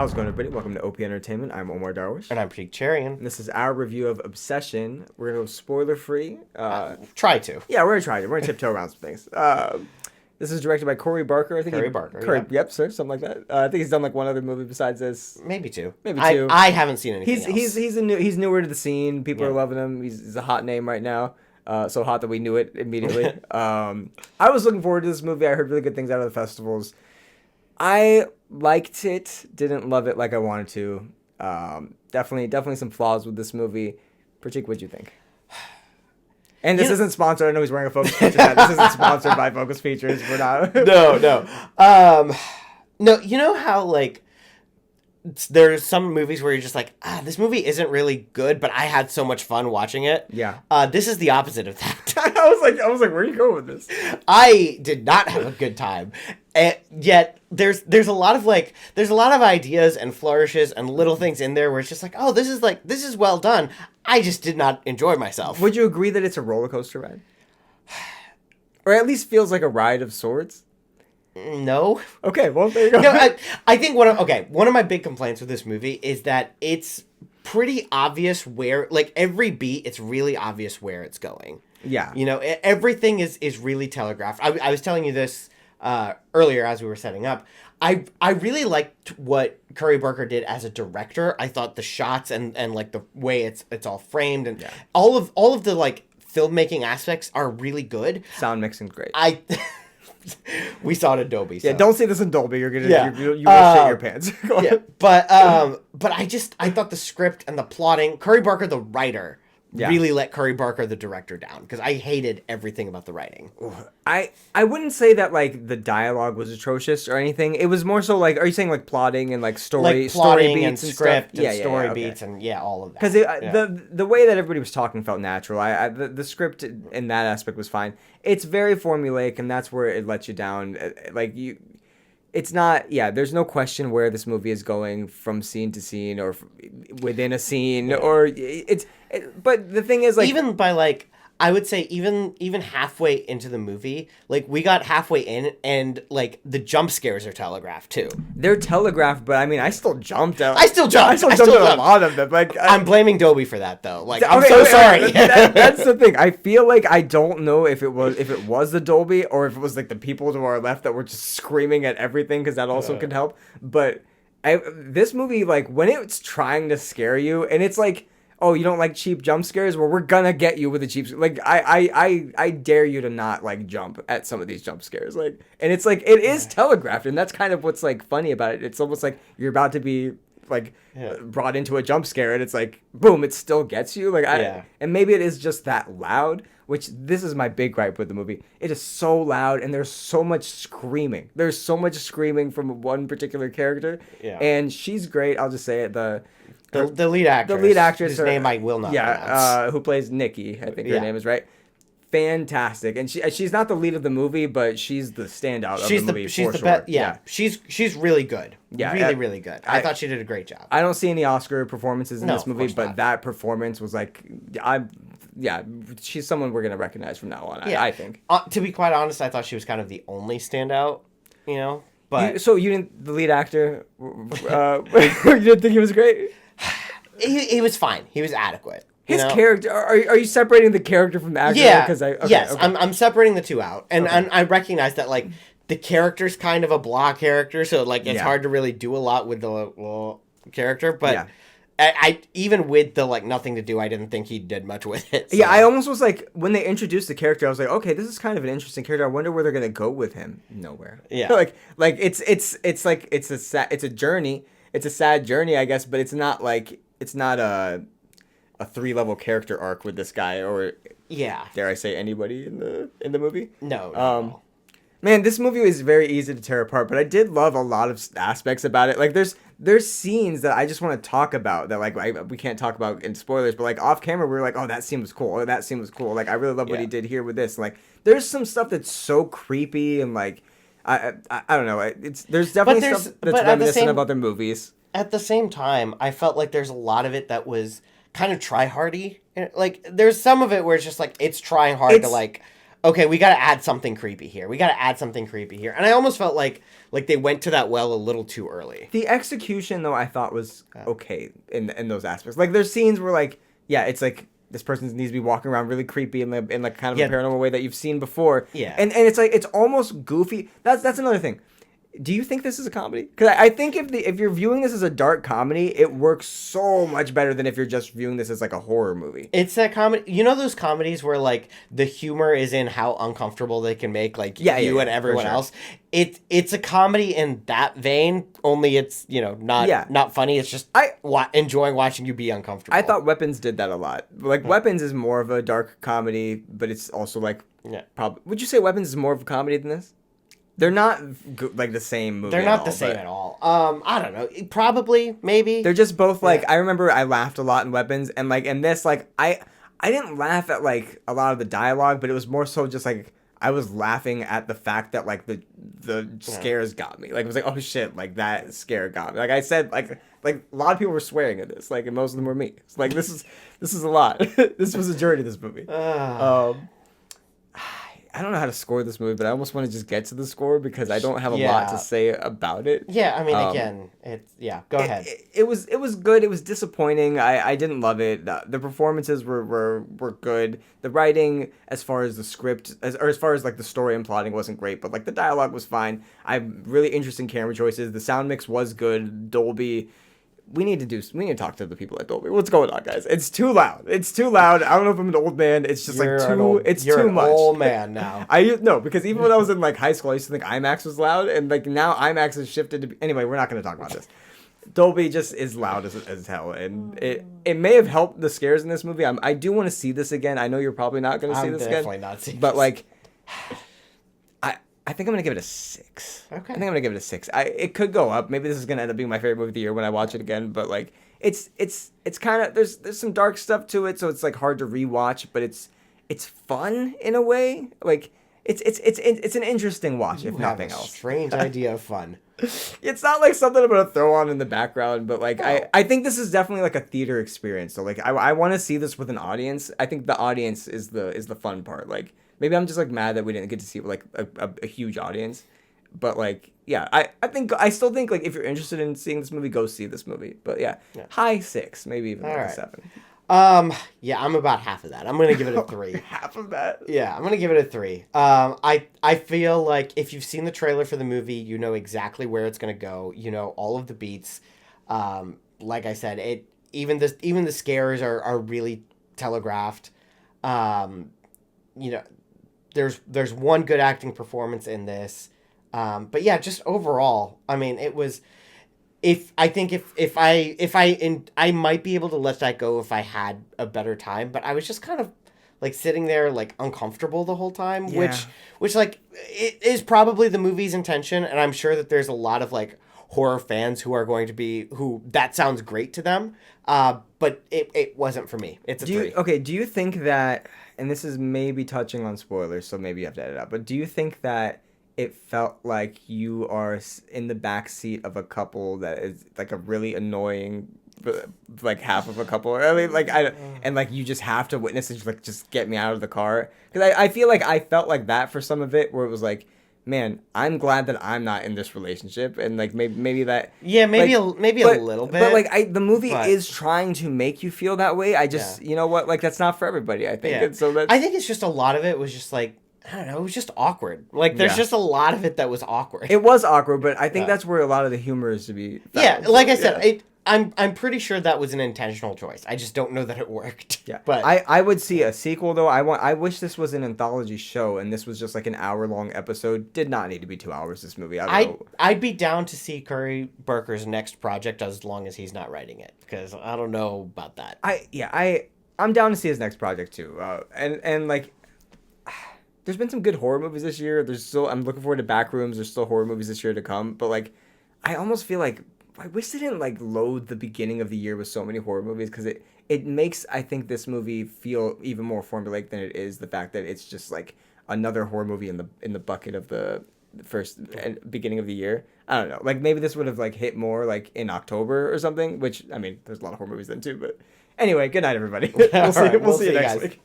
How's it going, everybody? Welcome to OP Entertainment. I'm Omar Darwish. And I'm Pratik Cherian. And this is our review of Obsession. We're going to go spoiler-free. Try to. Yeah, we're going to try it. We're going to tiptoe around some things. This is directed by Corey Barker. I think Corey Barker, yeah. Yep, sir, something like that. I think he's done like one other movie besides this. Maybe two. I haven't seen anything else. He's newer to the scene. People are loving him. He's a hot name right now. So hot that we knew it immediately. I was looking forward to this movie. I heard really good things out of the festivals. I liked it. Didn't love it like I wanted to. Definitely some flaws with this movie. Pratik, what'd you think? And this isn't sponsored. I know he's wearing a Focus Features hat. This isn't sponsored by Focus Features. We're not. No. No, you know how, like, there's some movies where you're just like, this movie isn't really good, but I had so much fun watching it. Yeah. This is the opposite of that. I was like, where are you going with this? I did not have a good time. And yet there's a lot of ideas and flourishes and little things in there where it's just like, oh, this is well done. I just did not enjoy myself. Would you agree that it's a roller coaster ride? Or at least feels like a ride of sorts? No. Okay, well, there you go. No, I think one of my big complaints with this movie is that it's pretty obvious where, like, every beat, it's really obvious where it's going. Yeah. You know, everything is really telegraphed. I was telling you this earlier as we were setting up. I really liked what Corey Barker did as a director. I thought the shots and like the way it's all framed and all of the like filmmaking aspects are really good. Sound mixing's great. We saw it in Dolby. So. Yeah, don't say this in Dolby. You're gonna you will shit your pants. Yeah, but I thought the script and the plotting, Corey Barker, the writer, really let Corey Barker, the director, down because I hated everything about the writing. I wouldn't say that like the dialogue was atrocious or anything. It was more so like, are you saying like plotting and like story beats and stuff? script and story beats and all of that? Because the way that everybody was talking felt natural. The script in that aspect was fine. It's very formulaic, and that's where it lets you down. It's not, there's no question where this movie is going from scene to scene or within a scene but the thing is, like, even by like, I would say even halfway into the movie, like we got halfway in and like the jump scares are telegraphed too. They're telegraphed, but I mean, I still jumped out. I still jumped at a lot of them. Like, I'm blaming Dolby for that though. Like, I'm so sorry. That's the thing. I feel like I don't know if it was the Dolby or if it was like the people to our left that were just screaming at everything, because that also could help. But this movie, like, when it's trying to scare you and it's like, oh, you don't like cheap jump scares? Well, we're gonna get you with a cheap... Like, I dare you to not, like, jump at some of these jump scares. Like, and it's like, it is telegraphed, and that's kind of what's, like, funny about it. It's almost like you're about to be, like, brought into a jump scare, and it's like, boom, it still gets you. Like, and maybe it is just that loud, which this is my big gripe with the movie. It is so loud, and there's so much screaming. There's so much screaming from one particular character, and she's great. I'll just say it. The lead actress. The lead actress. Whose name I will not pronounce. Who plays Nikki. I think her name is right. Fantastic. And she's not the lead of the movie, but she's the standout of the movie for sure. She's really good. Yeah. Really, really good. I thought she did a great job. I don't see any Oscar performances in this movie, but that performance was like... she's someone we're going to recognize from now on, I think. To be quite honest, I thought she was kind of the only standout, you know? But the lead actor, you didn't think he was great? He was fine. He was adequate. His character. Are you separating the character from the actor? Yeah. Yes. I'm separating the two out, and I recognize that like the character's kind of a blah character, so like it's hard to really do a lot with the character. But I even with the like nothing to do, I didn't think he did much with it. So. Yeah, I almost was like, when they introduced the character, I was like, okay, this is kind of an interesting character. I wonder where they're gonna go with him. Nowhere. Yeah. like it's like it's a journey. It's a sad journey, I guess, but it's not a 3-level character arc with this guy, or dare I say anybody in the movie? No. Man, this movie was very easy to tear apart, but I did love a lot of aspects about it. Like, there's scenes that I just want to talk about that, like, we can't talk about in spoilers, but like off camera we were like, oh, that scene was cool. Oh, that scene was cool. Like, I really love what he did here with this. Like, there's some stuff that's so creepy and like. I don't know. There's definitely stuff that's reminiscent of other movies. At the same time, I felt like there's a lot of it that was kind of try-hardy. Like, there's some of it where it's just like it's trying hard to like okay, we got to add something creepy here. We got to add something creepy here. And I almost felt like they went to that well a little too early. The execution, though, I thought was okay in those aspects. Like, there's scenes where, like, yeah, it's like this person needs to be walking around really creepy in like kind of a paranormal way that you've seen before. Yeah. And it's like it's almost goofy. That's another thing. Do you think this is a comedy? Because I think if you're viewing this as a dark comedy, it works so much better than if you're just viewing this as like a horror movie. It's that comedy. You know those comedies where like the humor is in how uncomfortable they can make like you and everyone else. It's a comedy in that vein. Only it's not funny. It's just enjoying watching you be uncomfortable. I thought Weapons did that a lot. Like Weapons is more of a dark comedy, but it's also like probably. Would you say Weapons is more of a comedy than this? They're not like the same movie. They're not the same at all. I don't know. Probably, maybe. They're just both like. I remember I laughed a lot in Weapons, and like in this, like I didn't laugh at like a lot of the dialogue, but it was more so just like I was laughing at the fact that like the scares got me. Like it was like, oh shit, like that scare got me. Like I said, like a lot of people were swearing at this, like and most of them were me. It's like this is a lot. This was a journey. This movie. I don't know how to score this movie, but I almost want to just get to the score because I don't have a lot to say about it. Yeah, I mean, again, go ahead. It was good. It was disappointing. I didn't love it. The performances were good. The writing, as far as the script, as far as like the story and plotting, wasn't great, but like the dialogue was fine. Really interesting camera choices. The sound mix was good. Dolby. We need to talk to the people at Dolby. What's going on, guys? It's too loud. It's too loud. I don't know if I'm an old man. It's just you're like too. It's too much. You're an old man now. No, because even when I was in like high school, I used to think IMAX was loud, and like now IMAX has shifted to. Anyway, we're not going to talk about this. Dolby just is loud as hell, and it may have helped the scares in this movie. I do want to see this again. I know you're probably not going to see this again. I'm definitely not seeing. But like. I think I'm gonna give it a 6. Okay. I think I'm gonna give it a 6. It could go up. Maybe this is gonna end up being my favorite movie of the year when I watch it again. But like, it's kind of there's some dark stuff to it, so it's like hard to rewatch. But it's fun in a way. Like it's an interesting watch if nothing else. Strange idea of fun. It's not like something I'm gonna throw on in the background, but like I think this is definitely like a theater experience. So like I want to see this with an audience. I think the audience is the fun part. Like. Maybe I'm just like mad that we didn't get to see it with like a huge audience, but like yeah, I still think like if you're interested in seeing this movie, go see this movie. But yeah. High 6, maybe even like a 7. Yeah, I'm about half of that. I'm gonna give it a 3. Half of that? Yeah, I'm gonna give it a 3. I feel like if you've seen the trailer for the movie, you know exactly where it's gonna go. You know all of the beats. Like I said, even the scares are really telegraphed. There's one good acting performance in this, but yeah, just overall, I mean, it was. I might be able to let that go if I had a better time, but I was just kind of like sitting there like uncomfortable the whole time, which like it is probably the movie's intention, and I'm sure that there's a lot of like horror fans who are going to be who that sounds great to them, but it wasn't for me. It's a 3. Okay, do you think that? And this is maybe touching on spoilers, so maybe you have to edit out. But do you think that it felt like you are in the back seat of a couple that is like a really annoying, like half of a couple? I mean, like and like you just have to witness it, like just get me out of the car. Because I feel like I felt like that for some of it, where it was like, man, I'm glad that I'm not in this relationship, and like maybe that. Yeah, maybe a little bit. But like the movie is trying to make you feel that way. I just you know what, like that's not for everybody. I think. And so I think it's just a lot of it was just like I don't know, it was just awkward. Like there's just a lot of it that was awkward. It was awkward, but I think that's where a lot of the humor is to be found. Yeah, like I said, I'm pretty sure that was an intentional choice. I just don't know that it worked. Yeah, but I would see a sequel though. I wish this was an anthology show and this was just like an hour-long episode. Did not need to be 2 hours. This movie. I'd be down to see Curry Barker's next project as long as he's not writing it, because I don't know about that. I'm down to see his next project too. And like. There's been some good horror movies this year. I'm looking forward to Backrooms. There's still horror movies this year to come. But like, I almost feel like I wish they didn't like load the beginning of the year with so many horror movies, because it makes, I think, this movie feel even more formulaic than it is. The fact that it's just like another horror movie in the bucket of the first beginning of the year. I don't know. Like maybe this would have like hit more like in October or something. Which I mean, there's a lot of horror movies then too. But anyway, good night, everybody. We'll see you next week.